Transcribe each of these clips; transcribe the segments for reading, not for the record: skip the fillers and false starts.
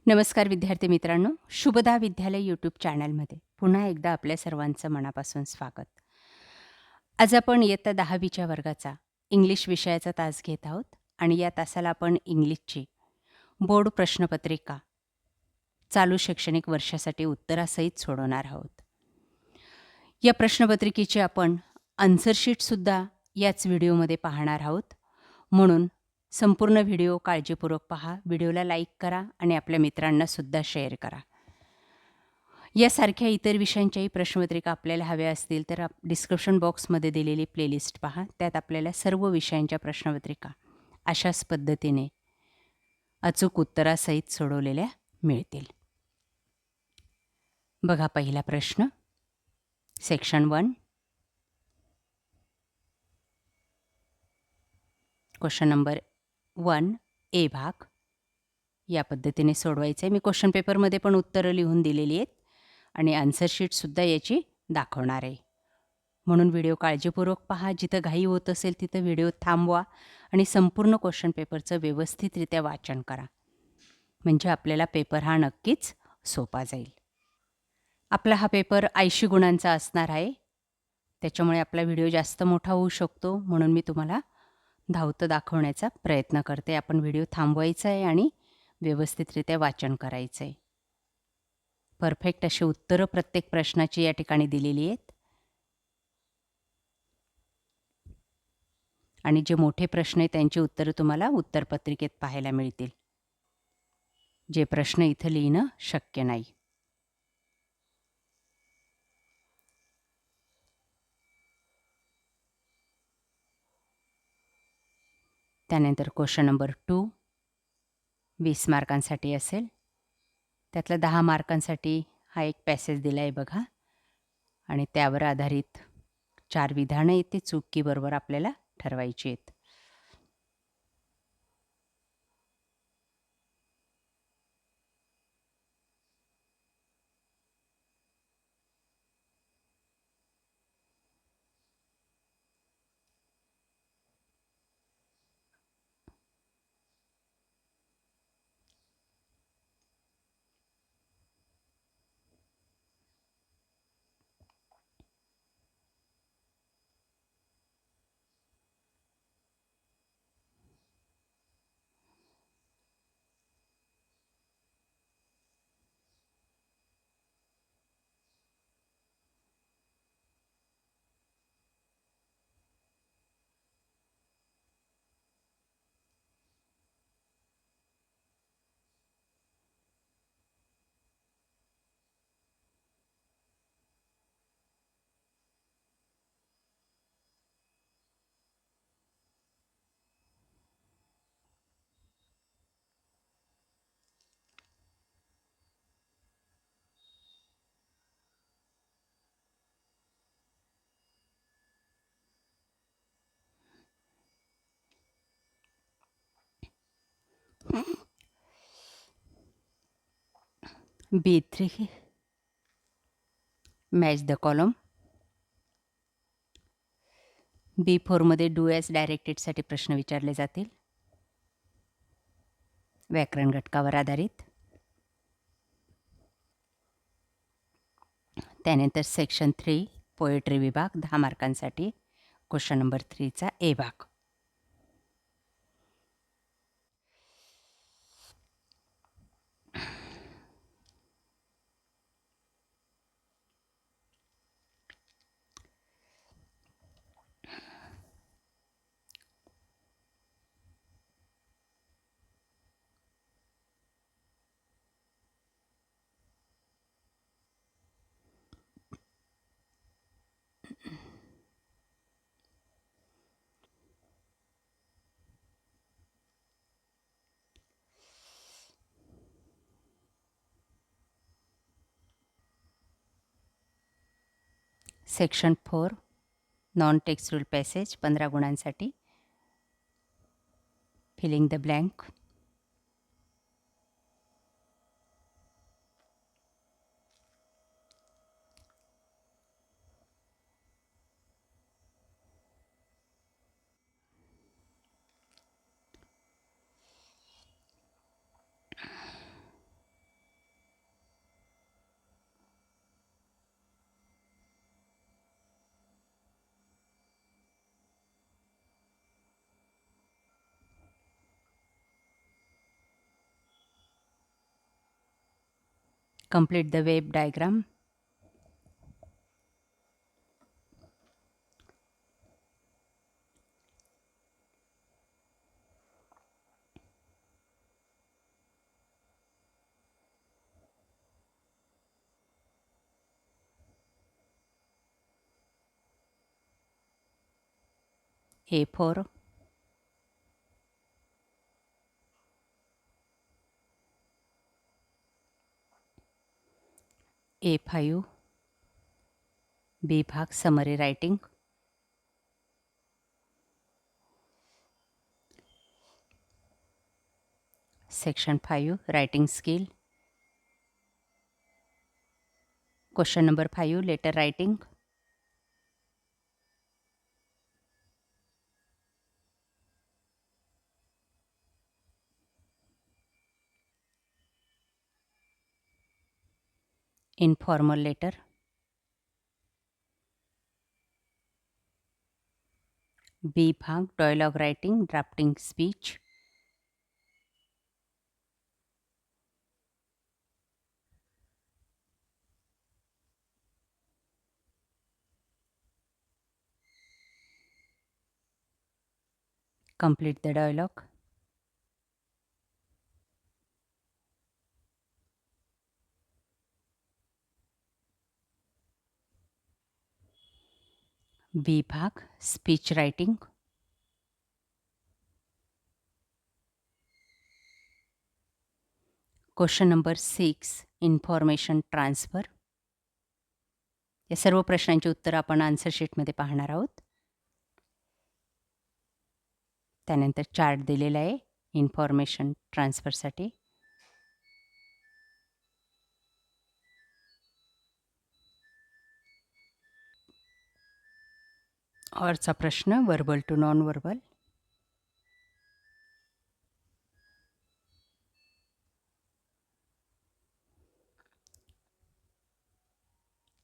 नमस्कार विद्यार्थी मित्रांनो, शुभदा विद्यालय यूट्यूब चॅनलमध्ये पुन्हा एकदा आपल्या सर्वांचं मनापासून स्वागत. आज आपण इयत्ता 10वीच्या वर्गाचा इंग्लिश विषयाचा तास घेत आहोत आणि या तासाला आपण इंग्लिशची बोर्ड प्रश्नपत्रिका चालू शैक्षणिक वर्षासाठी उत्तरासहित सोडवणार आहोत. या प्रश्नपत्रिकेची आपण आन्सरशीटसुद्धा याच व्हिडिओमध्ये पाहणार आहोत. म्हणून संपूर्ण व्हिडिओ काळजीपूर्वक पहा, व्हिडिओला लाईक करा आणि आपल्या मित्रांनासुद्धा शेअर करा. यासारख्या इतर विषयांच्याही प्रश्नपत्रिका आपल्याला हव्या असतील तर डिस्क्रिप्शन बॉक्समध्ये दिलेली प्लेलिस्ट पहा. त्यात आपल्याला सर्व विषयांच्या प्रश्नपत्रिका अशाच पद्धतीने अचूक उत्तरासहित सोडवलेल्या मिळतील. बघा पहिला प्रश्न, सेक्शन 1, क्वेश्चन नंबर 1 ए भाग या पद्धतीने सोडवायचं आहे. मी क्वेश्चन पेपरमध्ये पण उत्तरं लिहून दिलेली आहेत आणि आन्सरशीटसुद्धा याची दाखवणार आहे. म्हणून व्हिडिओ काळजीपूर्वक पहा. जिथं घाई होत असेल तिथं व्हिडिओ थांबवा आणि संपूर्ण क्वेश्चन पेपरचं व्यवस्थितरित्या वाचन करा. म्हणजे आपल्याला पेपर हा नक्कीच सोपा जाईल. आपला हा पेपर 80 गुणांचा असणार आहे. त्याच्यामुळे आपला व्हिडिओ जास्त मोठा होऊ शकतो. म्हणून मी तुम्हाला धावतं दाखवण्याचा प्रयत्न करते. आपण व्हिडिओ थांबवायचा आहे आणि व्यवस्थितरित्या वाचन करायचं आहे. परफेक्ट अशी उत्तरं प्रत्येक प्रश्नाची या ठिकाणी दिलेली आहेत. आणि जे मोठे प्रश्न आहेत त्यांची उत्तरं तुम्हाला उत्तरपत्रिकेत पाहायला मिळतील. जे प्रश्न इथं लिहिणं शक्य नाही. त्यानंतर क्वेश्चन नंबर 2 20 मार्कांसाठी असेल. त्यातला 10 मार्कांसाठी हा एक पॅसेज दिला आहे बघा आणि त्यावर आधारित 4 विधानं आहेत. ती चूक की बरोबर आपल्याला ठरवायची आहेत. B3 match the column. B4मध्ये डू ॲज डायरेक्टेडसाठी प्रश्न विचारले जातील, व्याकरण घटकावर आधारित. त्यानंतर सेक्शन 3 पोएट्री विभाग 10 मार्कांसाठी, क्वेश्चन नंबर 3चा ए भाग. सेक्शन 4 नॉन टेक्स्टुअल पॅसेज 15 गुणांसाठी, filling the blank. Complete the wave diagram. A4, A5, B भाग summary writing, Section 5 writing skill, question number 5 letter writing, informal letter, B भाग dialogue writing drafting speech, complete the dialogue, B भाग speech writing, question number 6 information transfer. या सर्व प्रश्नांची उत्तरं आपण answer शीटमध्ये पाहणार आहोत. त्यानंतर चार्ट दिलेला आहे इन्फॉर्मेशन ट्रान्सफरसाठी. ऑरचा प्रश्न वर्बल टू नॉन वर्बल.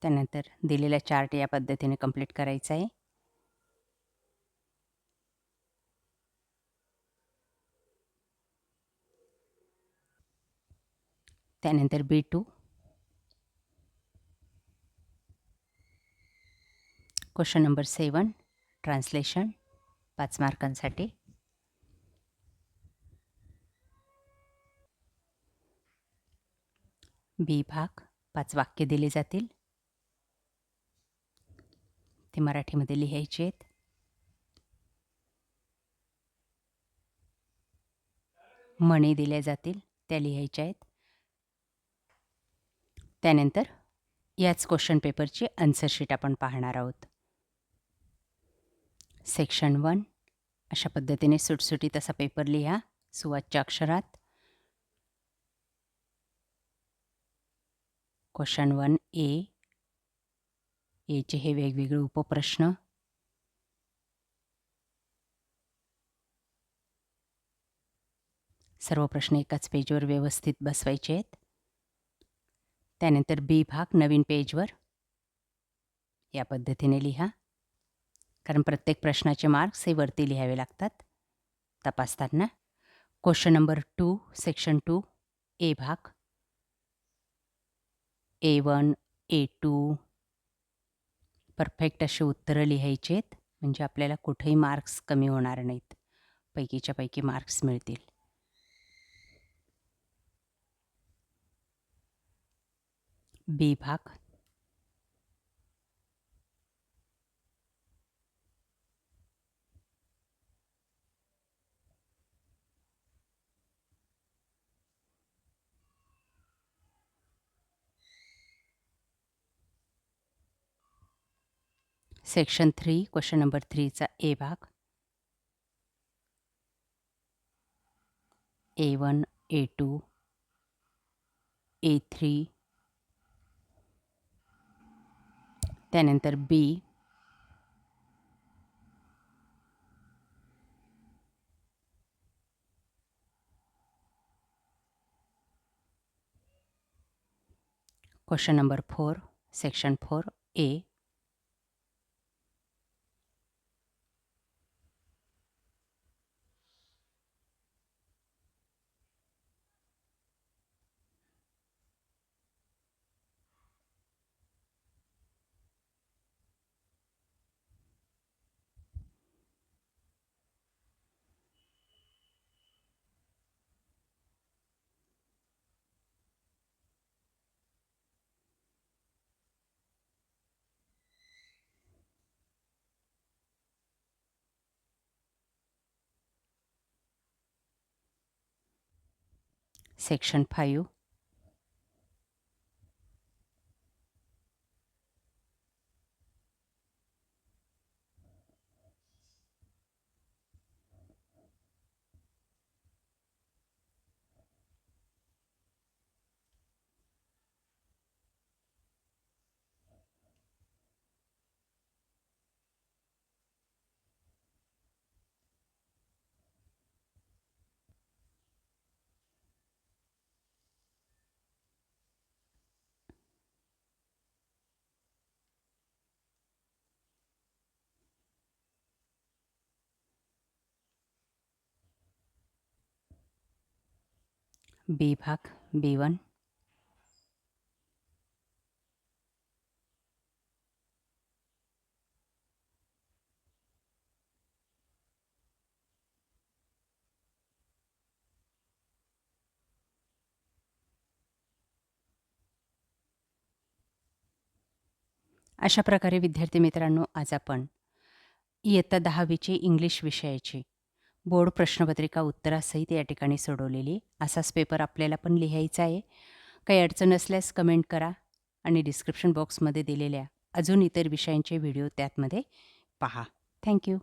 त्यानंतर दिलेला चार्ट या पद्धतीने कंप्लीट करायचा आहे. त्यानंतर B2 question number 7 translation 5 मार्कांसाठी. B भाग 5 वाक्य दिले जातील, ते मराठीमध्ये लिहायचे आहेत. म्हणी दिल्या जातील, त्या लिहायच्या आहेत. त्यानंतर याच क्वेश्चन पेपरची आन्सर शीट आपण पाहणार आहोत. सेक्शन 1 अशा पद्धतीने सुटसुटीत असा पेपर लिहा सुवाच्य अक्षरात. क्वेश्चन 1 एचे हे वेगवेगळे उपप्रश्न. सर्व प्रश्न एकाच पेजवर व्यवस्थित बसवायचे आहेत. त्यानंतर B भाग नवीन पेजवर या पद्धतीने लिहा, कारण प्रत्येक प्रश्नाचे मार्क्स हे वरती लिहावे लागतात तपासताना. क्वेश्चन नंबर 2 सेक्शन 2 A भाग A1 A2 परफेक्ट अशी उत्तरं लिहायची आहेत, म्हणजे आपल्याला कुठेही मार्क्स कमी होणार नाहीत, पैकीच्या पैकी मार्क्स मिळतील. B भाग सेक्शन 3 क्वेश्चन नंबर 3चा A भाग A1 A2 A3. त्यानंतर B question number 4 section 4 A. Section 5. बी भाग B1. अशा प्रकारे विद्यार्थी मित्रांनो, आज आपण इयत्ता 10वीची इंग्लिश विषयाची बोर्ड प्रश्नपत्रिका उत्तरासहित या ठिकाणी सोडवलेली. असाच पेपर आपल्याला पण लिहायचा आहे. काही अडचण असल्यास कमेंट करा आणि डिस्क्रिप्शन बॉक्समध्ये दिलेल्या अजून इतर विषयांचे व्हिडिओ त्यातमध्ये पहा. थँक्यू.